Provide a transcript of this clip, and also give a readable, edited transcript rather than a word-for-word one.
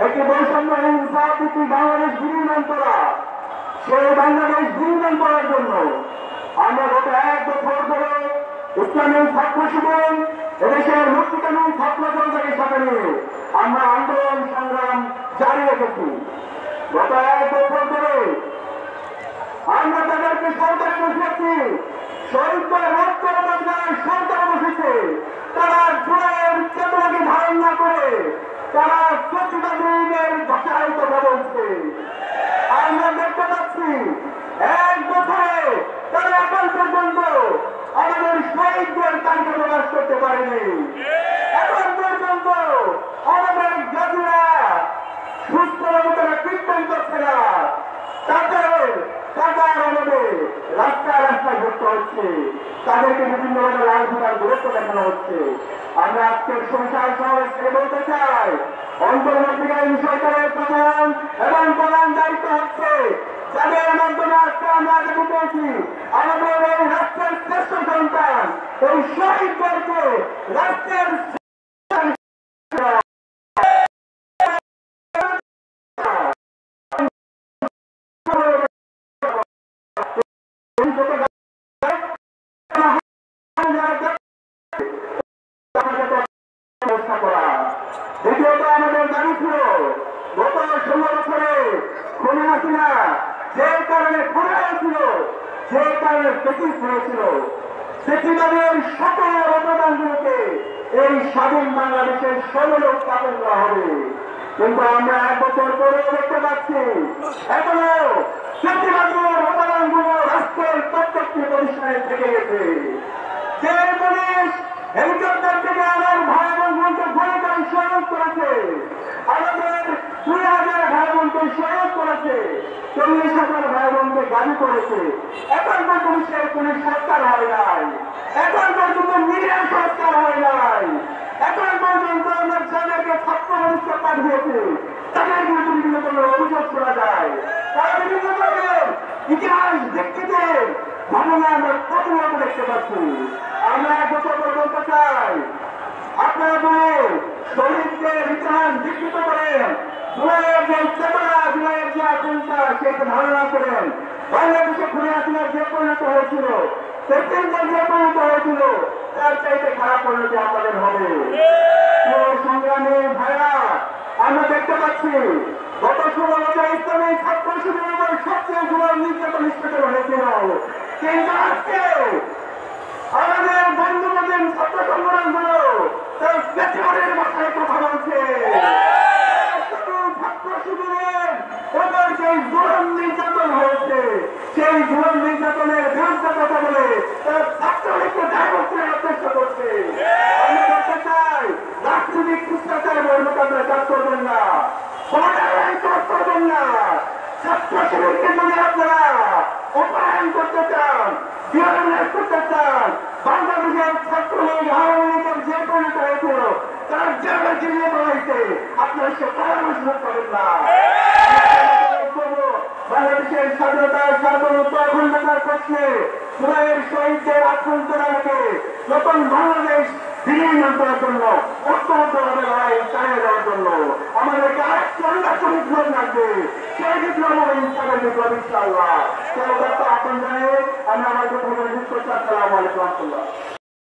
একটি বৈষম্যহীন ইনসাফভিত্তিক বাংলাদেশ বিনির্মাণ করা, সেই বাংলাদেশ বিনির্মাণ করার জন্য আমরা গত 1 বছর ধরে ইসলামী ছাত্র শিবির এদেশের মুক্তিকামী ছাত্র জনতাকে সাথে নিয়ে আমরা আন্দোলন সংগ্রাম জারি রেখেছি। গত 1 বছর ধরে আমরা তাদেরকে সরকারে বসিয়েছি, শহীদ করে রক্ত যারা সরকারে বসেছে তারা জুলাইয়ের চেতনাকে ধারণ না করে তারা প্রতিবাদীদের ভাষায় কথা বলছে। আমরা দেখতে পাচ্ছি 1 বছরে তারা এখন পর্যন্ত আমাদের শহীদদের তালিকা প্রকাশ করতে পারেনি। এখন পর্যন্ত আমাদের গাজীরা সুস্থ তারা কীর্তন করছে না, তাদের টাকার অভাবে রাস্তায় রাস্তায় ঘুরতে হচ্ছে, তাদেরকে বিভিন্নভাবে রাজনীতির গুরুত্ব দেখানো হচ্ছে। আমরা আজকের সংসার সমাবেশকে বলতে চাই, অন্তর্বর্তীকালীন সরকারের প্রধান এবং প্রধান দায়িত্ব হচ্ছে যাদের মাধ্যমে আজকে আমরা আগে পেয়েছি আমাদের এই রাষ্ট্রের শ্রেষ্ঠ সন্তান এই শহীদদেরকে রাষ্ট্রের দ্বিতীয়ত আমাদের দাবি ছিল গত 16 বছরে খুনি হাসিনা যে কারণে খুন হয়েছিল, যে কারণে ব্রিটিশ হয়েছিল, পৃথিবীর সকল অবদানগুলোকে এই স্বাধীন বাংলাদেশের সরল উৎপাদন করা হবে। কিন্তু আমরা 1 বছর পরেও দেখতে পাচ্ছি এখনো পৃথিবীর অবদানগুলো রাষ্ট্রের প্রত্যেকটি প্রতিষ্ঠানে থেকে গেছে। যে পুলিশ হেলিকপ্টার থেকে আমার ভাই বোনকে গুলি করে শহীদ করেছে, আমাদের 2000 ভাই বোনকে শহীদ করেছে, 40,000 ভাই বোনকে গাড়ি করেছে, এখন পর্যন্ত সে পুলিশ সংস্কার হয় নাই, এখন পর্যন্ত মিডিয়া সংস্কার হয় নাই, এখন পর্যন্ত আমরা যাদেরকে ছাত্র মানুষকে পাঠিয়েছে তাদের বিরুদ্ধে বিভিন্ন ধরনের অভিযোগ করা যায়। তারা বিভিন্ন ধরনের ইতিহাস ভিত্তিতে ঘটনা আমরা প্রতিনিয়ত দেখতে পাচ্ছি। আমরা 1 বছর পর বলতে চাই আপনারা বলেন শহীদদের ইতিহাস বিকৃত করেন, জুলাইয়ের যে চেতনা, জুলাইয়ের যে আকাঙ্ক্ষা সেটা ধারণা করেন। বাংলাদেশে খুনি হাসিনার যে পরিণত হয়েছিল, প্রেসিডেন্টের যে পরিণত হয়েছিল তার চাইতে খারাপ পরিণতি আপনাদের হবে। সংগ্রামী ভাইরা, আমরা দেখতে পাচ্ছি গত 16 বছর ইসলামী ছাত্র শিবিরের উপর সবচেয়ে জুলাই নির্যাতন নিষ্পেষণ হয়েছিল, কিন্তু আজকে আমাদের বন্ধুবান্ধব ছাত্র সংগঠনগুলো তার পেছনের মাথায় কথা বলছে। ছাত্র শিবিরের ওপর সেই জুলুম নির্যাতন হয়েছে, সেই জুলুম নির্যাতনের বিরুদ্ধে কথা বলে তার ছাত্রলীগকে দায়মুক্ত করার চেষ্টা করছে। আমি বলতে চাই রাজনৈতিক শিষ্টাচার বর্ণক আপনারা কাজ করবেন না, কাজ করবেন না। ছাত্র শিবিরকে যদি আপনারা অপহরণ করতে চান, বিয়োগ করতে চান, বাংলাদেশের ছাত্রলীগ আওয়ামী লীগের যে পরিণত হয়েছিল তার জেলে জিনিয়ে বানাইতে আপনারা সে পরামর্শ করেন না। বাংলাদেশের স্বাধীনতার সার্বভৌমত্ব অখণ্ডতার প্রশ্নে জুলাইয়ের শহীদদের আত্মন্তরাকে নতুন বাংলাদেশ বিনির্মাণ করার জন্য ঐক্যবদ্ধভাবে লড়াই চালিয়ে যাওয়ার জন্য আমাদেরকে আরেকটি অন্যান্য বিপ্লব লাগবে। সেই বিপ্লব হবে ইনশাআল্লাহ বিপ্লব, ইনশাআল্লাহ। আহ্বান জানিয়ে আমি আমার কথা বলে দিচ্ছি। আসসালামু আলাইকুম।